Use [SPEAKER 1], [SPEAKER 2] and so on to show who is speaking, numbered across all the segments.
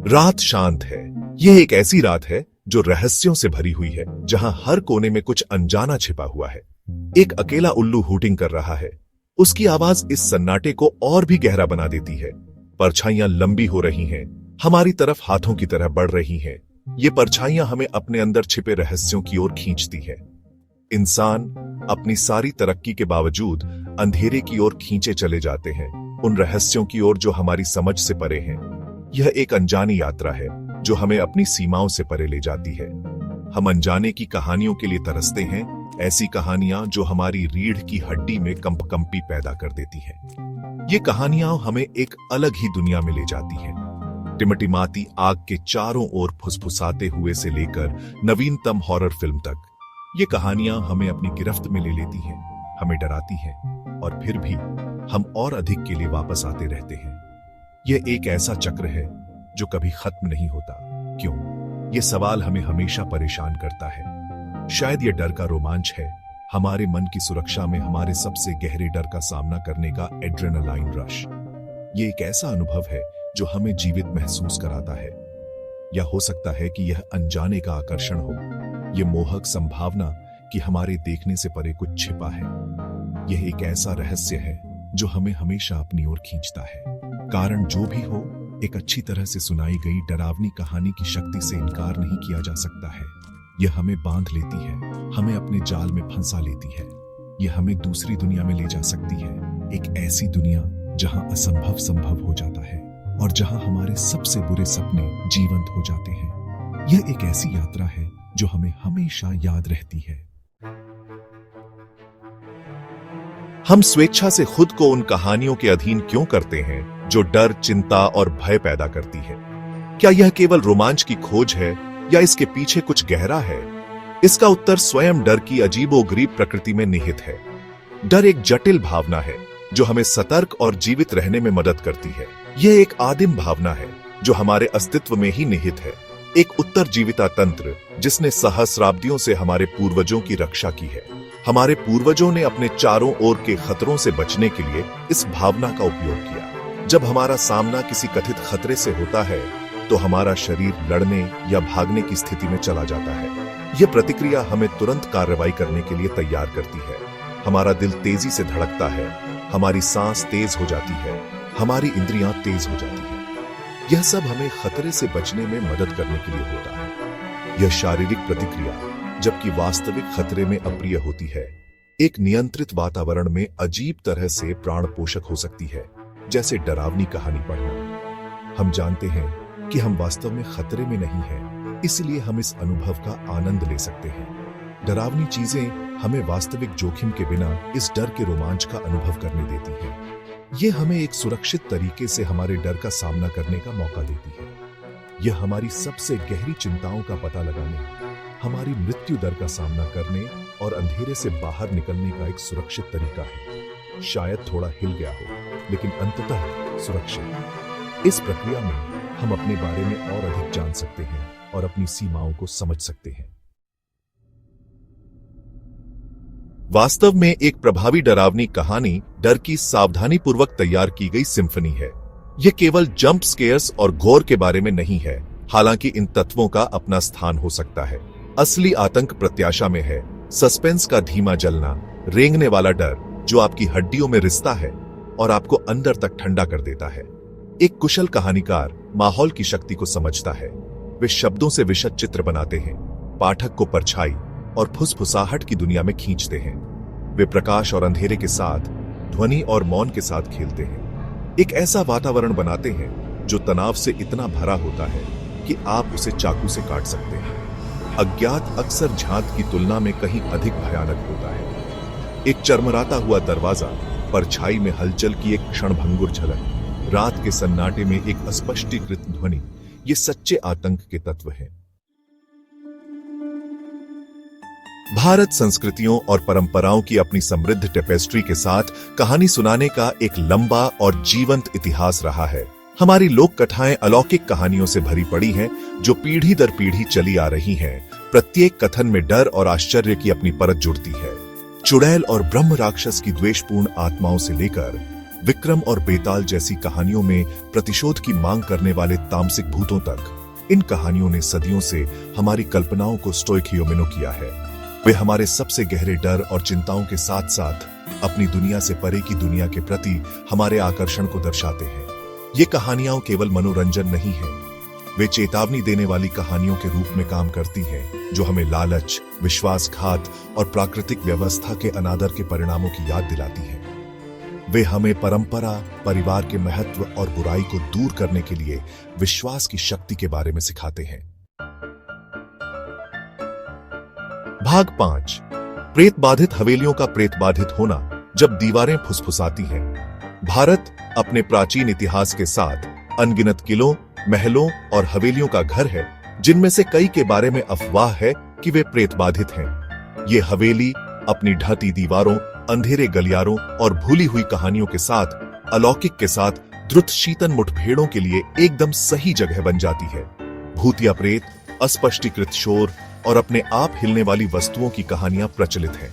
[SPEAKER 1] रात शांत है। यह एक ऐसी रात है जो रहस्यों से भरी हुई है, जहां हर कोने में कुछ अनजाना छिपा हुआ है। एक अकेला उल्लू हूटिंग कर रहा है। उसकी आवाज इस सन्नाटे को और भी गहरा बना देती है। परछाइयां लंबी हो रही हैं, हमारी तरफ हाथों की तरह बढ़ रही हैं। ये परछाइयां हमें अपने अंदर छिपे रहस्यों की ओर खींचती है। इंसान अपनी सारी तरक्की के बावजूद अंधेरे की ओर खींचे चले जाते हैं, उन रहस्यों की ओर जो हमारी समझ से परे हैं। यह एक अनजानी यात्रा है जो हमें अपनी सीमाओं से परे ले जाती है। हम अनजाने की कहानियों के लिए तरसते हैं, ऐसी कहानियां जो हमारी रीढ़ की हड्डी में कंपकंपी पैदा कर देती हैं। ये कहानियां हमें एक अलग ही दुनिया में ले जाती हैं। टिमटिमाती आग के चारों ओर फुसफुसाते हुए से लेकर नवीनतम हॉरर फिल्म तक, ये कहानियां हमें अपनी गिरफ्त में ले लेती हैं, हमें डराती हैं, और फिर भी हम और अधिक के लिए वापस आते रहते हैं। यह एक ऐसा चक्र है जो कभी खत्म नहीं होता। क्यों? यह सवाल हमें हमेशा परेशान करता है। शायद यह डर का रोमांच है, हमारे मन की सुरक्षा में हमारे सबसे गहरे डर का सामना करने का एड्रेनालाइन रश। यह एक ऐसा अनुभव है जो हमें जीवित महसूस कराता है। या हो सकता है कि यह अनजाने का आकर्षण हो, यह मोहक संभावना कि हमारे देखने से परे कुछ छिपा है। यह एक ऐसा रहस्य है जो हमें हमेशा अपनी ओर खींचता है। कारण जो भी हो, एक अच्छी तरह से सुनाई गई डरावनी कहानी की शक्ति से इनकार नहीं किया जा सकता है। यह हमें बांध लेती है, हमें अपने जाल में फंसा लेती है। यह हमें दूसरी दुनिया में ले जा सकती है, एक ऐसी दुनिया जहां असंभव संभव हो जाता है और जहां हमारे सबसे बुरे सपने जीवंत हो जाते हैं। यह एक ऐसी यात्रा है जो हमें हमेशा याद रहती है। हम स्वेच्छा से खुद को उन कहानियों के अधीन क्यों करते हैं जो डर, चिंता और भय पैदा करती है? क्या यह केवल रोमांच की खोज है या इसके पीछे कुछ गहरा है? इसका उत्तर स्वयं डर की अजीबोगरीब प्रकृति में निहित है। डर एक जटिल भावना है जो हमें सतर्क और जीवित रहने में मदद करती है। यह एक आदिम भावना है जो हमारे अस्तित्व में ही निहित है, एक उत्तरजीविता तंत्र जिसने सहस्राब्दियों से हमारे पूर्वजों की रक्षा की है। हमारे पूर्वजों ने अपने चारों ओर के खतरों से बचने के लिए इस भावना का उपयोग किया। जब हमारा सामना किसी कथित खतरे से होता है तो हमारा शरीर लड़ने या भागने की स्थिति में चला जाता है। यह प्रतिक्रिया हमें तुरंत कार्रवाई करने के लिए तैयार करती है। हमारा दिल तेजी से धड़कता है, हमारी सांस तेज हो जाती है, हमारी इंद्रियां तेज हो जाती हैं। यह सब हमें खतरे से बचने में मदद करने के लिए होता है। यह शारीरिक प्रतिक्रिया, जबकि वास्तविक खतरे में अप्रिय होती है, एक नियंत्रित वातावरण में अजीब तरह से प्राण पोषक हो सकती है, जैसे डरावनी कहानी पढ़ना। हम जानते हैं कि हम वास्तव में खतरे में नहीं हैं, इसलिए हम इस अनुभव का आनंद ले सकते हैं। डरावनी चीजें हमें वास्तविक जोखिम के बिना इस डर के रोमांच का अनुभव करने देती हैं। यह हमें एक सुरक्षित तरीके से हमारे डर का सामना करने का मौका देती है। यह हमारी सबसे गहरी चिंताओं का पता लगाने, हमारी मृत्यु दर का सामना करने और अंधेरे से बाहर निकलने का एक सुरक्षित तरीका है। शायद थोड़ा हिल गया हो, लेकिन अंततः सुरक्षित। इस प्रक्रिया में हम अपने बारे में और अधिक जान सकते हैं और अपनी सीमाओं को समझ सकते हैं। वास्तव में एक प्रभावी डरावनी कहानी डर की सावधानीपूर्वक तैयार की गई सिम्फनी है। यह केवल जंप स्केयर्स और घोर के बारे में नहीं है, हालांकि इन तत्वों का अपना स्थान हो सकता है। असली आतंक प्रत्याशा में है, सस्पेंस का धीमा जलना, रेंगने वाला डर जो आपकी हड्डियों में रिसता है और आपको अंदर तक ठंडा कर देता है। एक कुशल कहानीकार माहौल की शक्ति को समझता है। वे शब्दों से विशद चित्र बनाते हैं, पाठक को परछाई और फुसफुसाहट की दुनिया में खींचते हैं। वे प्रकाश और अंधेरे के साथ, ध्वनि और मौन के साथ खेलते हैं। एक ऐसा वातावरण बनाते हैं जो तनाव से इतना भरा होता है कि आप उसे चाकू से काट सकते हैं। अज्ञात अक्सर झांत की तुलना में कहीं अधिक भयानक होता है। एक चरमराता हुआ दरवाजा, परछाई में हलचल की एक क्षणभंगुर झलक, रात के सन्नाटे में एक अस्पष्टीकृत ध्वनि, ये सच्चे आतंक के तत्व हैं। भारत संस्कृतियों और परंपराओं की अपनी समृद्ध टेपेस्ट्री के साथ कहानी सुनाने का एक लंबा और जीवंत इतिहास रहा है। हमारी लोक कथाएं अलौकिक कहानियों से भरी पड़ी हैं जो पीढ़ी दर पीढ़ी चली आ रही हैं। प्रत्येक कथन में डर और आश्चर्य की अपनी परत जुड़ती है। चुड़ैल और ब्रह्म राक्षस की द्वेषपूर्ण आत्माओं से लेकर विक्रम और बेताल जैसी कहानियों में प्रतिशोध की मांग करने वाले तामसिक भूतों तक, इन कहानियों ने सदियों से हमारी कल्पनाओं को स्टोइखियोमेनो किया है। वे हमारे सबसे गहरे डर और चिंताओं के साथ साथ अपनी दुनिया से परे की दुनिया के प्रति हमारे आकर्षण को दर्शाते हैं। ये कहानियां केवल मनोरंजन नहीं है, वे चेतावनी देने वाली कहानियों के रूप में काम करती हैं, जो हमें लालच, विश्वासघात और प्राकृतिक व्यवस्था के अनादर के परिणामों की याद दिलाती हैं। वे हमें परंपरा, परिवार के महत्व और बुराई को दूर करने के लिए विश्वास की शक्ति के बारे में सिखाते हैं। भाग 5। प्रेत बाधित हवेलियों का प्रेत बाधित होना जब दीवारें फुसफुसाती हैं। भारत अपने प्राचीन इतिहास के साथ अनगिनत किलों, महलों और हवेलियों का घर है, जिनमें से कई के बारे में अफवाह है कि वे प्रेत बाधित हैं। ये हवेली अपनी ढहती दीवारों, अंधेरे गलियारों और भूली हुई कहानियों के साथ अलौकिक के साथ द्रुत शीतन मुठभेड़ों के लिए एकदम सही जगह बन जाती है। भूतिया प्रेत, अस्पष्टीकृत शोर और अपने आप हिलने वाली वस्तुओं की कहानियां प्रचलित हैं।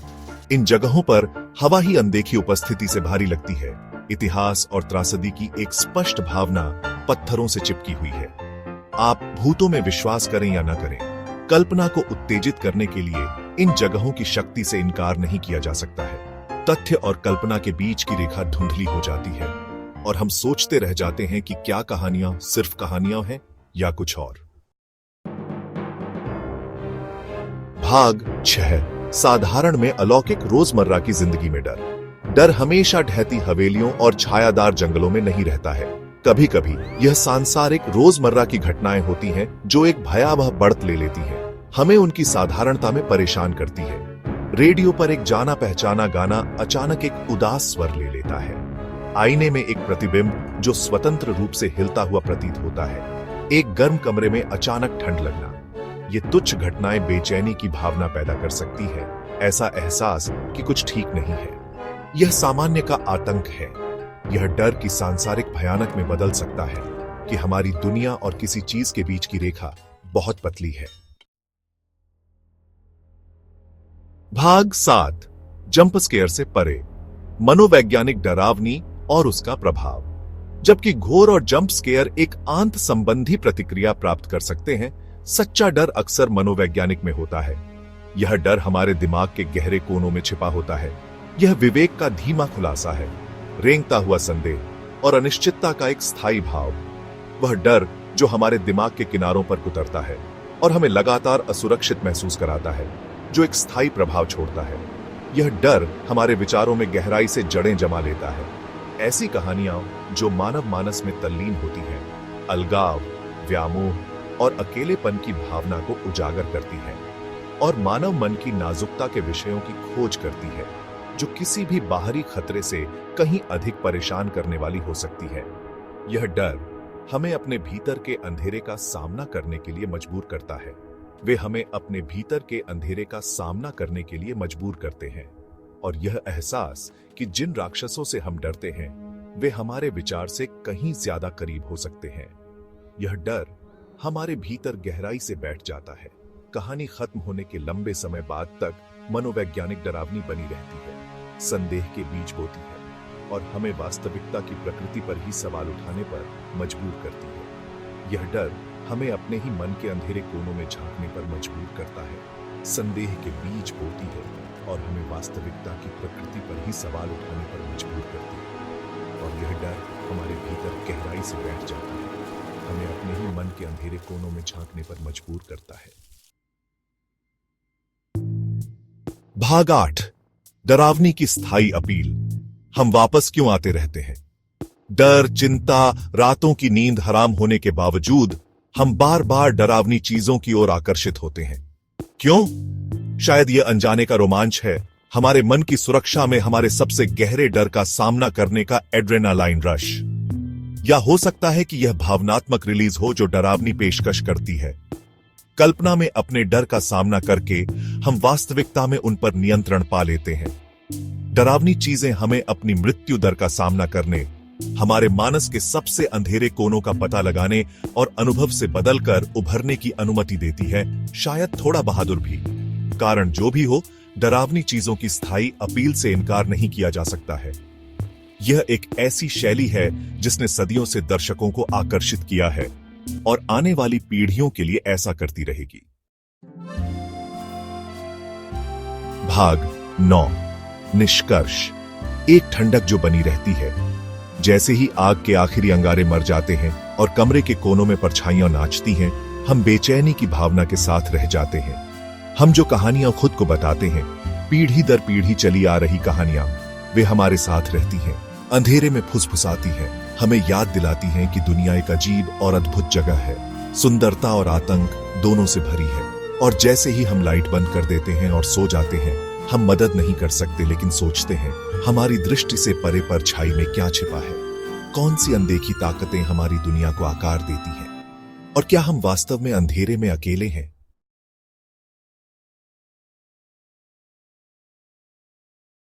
[SPEAKER 1] इन जगहों पर हवा ही अनदेखी उपस्थिति से भारी लगती है। इतिहास और त्रासदी की एक स्पष्ट भावना पत्थरों से चिपकी हुई है। आप भूतों में विश्वास करें या न करें, कल्पना को उत्तेजित करने के लिए इन जगहों की शक्ति से इनकार नहीं किया जा सकता है। तथ्य और कल्पना के बीच की रेखा धुंधली हो जाती है और हम सोचते रह जाते हैं कि क्या कहानियां सिर्फ कहानियां हैं या कुछ और। भाग 6। साधारण में अलौकिक रोजमर्रा की जिंदगी में डर। डर हमेशा ढहती हवेलियों और छायादार जंगलों में नहीं रहता है। कभी कभी यह सांसारिक रोजमर्रा की घटनाएं होती हैं जो एक भयावह बढ़त ले लेती हैं, हमें उनकी साधारणता में परेशान करती है। रेडियो पर एक जाना पहचाना गाना अचानक एक उदास स्वर ले लेता है। आईने में एक प्रतिबिंब जो स्वतंत्र रूप से हिलता हुआ प्रतीत होता है। एक गर्म कमरे में अचानक ठंड लगना। ये तुच्छ घटनाएं बेचैनी की भावना पैदा कर सकती है, ऐसा एहसास कि कुछ ठीक नहीं है। यह सामान्य का आतंक है। यह डर की सांसारिक भयानक में बदल सकता है कि हमारी दुनिया और किसी चीज के बीच की रेखा बहुत पतली है। भाग 7। जंप स्केयर से परे। मनोवैज्ञानिक डरावनी और उसका प्रभाव। जबकि घोर और जंप स्केयर एक आंत संबंधी प्रतिक्रिया प्राप्त कर सकते हैं, सच्चा डर अक्सर मनोवैज्ञानिक में होता है। यह डर हमारे दिमाग के गहरे कोनों में छिपा होता है। यह विवेक का धीमा खुलासा है, रेंगता हुआ संदेह और अनिश्चितता का एक स्थायी भाव। वह डर जो हमारे दिमाग के किनारों पर कुतरता है और हमें लगातार असुरक्षित महसूस कराता है, जो एक स्थायी प्रभाव छोड़ता है। यह डर हमारे विचारों में गहराई से जड़ें जमा लेता है। ऐसी कहानियां जो मानव मानस में तल्लीन होती हैं, अलगाव, व्यामोह और अकेलेपन की भावना को उजागर करती हैं और मानव मन की नाजुकता के विषयों की खोज करती है, जो किसी भी बाहरी खतरे से कहीं अधिक परेशान करने वाली हो सकती है। यह डर हमें अपने भीतर के अंधेरे का सामना करने के लिए मजबूर करता है। वे हमें अपने भीतर के अंधेरे का सामना करने के लिए मजबूर करते हैं और यह एहसास कि जिन राक्षसों से हम डरते हैं वे हमारे विचार से कहीं ज्यादा करीब हो सकते हैं। यह डर हमारे भीतर गहराई से बैठ जाता है। कहानी खत्म होने के लंबे समय बाद तक मनोवैज्ञानिक डरावनी बनी रहती है, संदेह के बीज बोती है और हमें वास्तविकता की प्रकृति पर ही सवाल उठाने पर मजबूर करती है। यह डर हमें अपने ही मन के अंधेरे कोनों में झांकने पर मजबूर करता है, संदेह के बीज बोती है और हमें वास्तविकता की प्रकृति पर ही सवाल उठाने पर मजबूर करती है। और यह डर हमारे भीतर गहराई से बैठ जाता है, हमें अपने ही मन के अंधेरे कोनों में झांकने पर मजबूर करता है। भाग 8। डरावनी की स्थायी अपील। हम वापस क्यों आते रहते हैं? डर, चिंता, रातों की नींद हराम होने के बावजूद हम बार बार डरावनी चीजों की ओर आकर्षित होते हैं। क्यों? शायद यह अनजाने का रोमांच है, हमारे मन की सुरक्षा में हमारे सबसे गहरे डर का सामना करने का एड्रेनालाइन रश। या हो सकता है कि यह भावनात्मक रिलीज हो जो डरावनी पेशकश करती है। कल्पना में अपने डर का सामना करके हम वास्तविकता में उन पर नियंत्रण पा लेते हैं। डरावनी चीजें हमें अपनी मृत्यु दर का सामना करने, हमारे मानस के सबसे अंधेरे कोनों का पता लगाने और अनुभव से बदलकर उभरने की अनुमति देती है, शायद थोड़ा बहादुर भी। कारण जो भी हो, डरावनी चीजों की स्थायी अपील से इनकार नहीं किया जा सकता है। यह एक ऐसी शैली है जिसने सदियों से दर्शकों को आकर्षित किया है और आने वाली पीढ़ियों के लिए ऐसा करती रहेगी। भाग 9 निष्कर्ष। एक ठंडक जो बनी रहती है। जैसे ही आग के आखिरी अंगारे मर जाते हैं और कमरे के कोनों में परछाइयां नाचती हैं, हम बेचैनी की भावना के साथ रह जाते हैं। हम जो कहानियां खुद को बताते हैं, पीढ़ी दर पीढ़ी चली आ रही कहानियां, वे हमारे साथ रहती हैं, अंधेरे में फुसफुसाती हैं, हमें याद दिलाती हैं कि दुनिया एक अजीब और अद्भुत जगह है, सुंदरता और आतंक दोनों से भरी है। और जैसे ही हम लाइट बंद कर देते हैं और सो जाते हैं, हम मदद नहीं कर सकते लेकिन सोचते हैं, हमारी दृष्टि से परे परछाई में क्या छिपा है? कौन सी अनदेखी ताकतें हमारी दुनिया को आकार देती हैं? और क्या हम वास्तव में अंधेरे में अकेले हैं?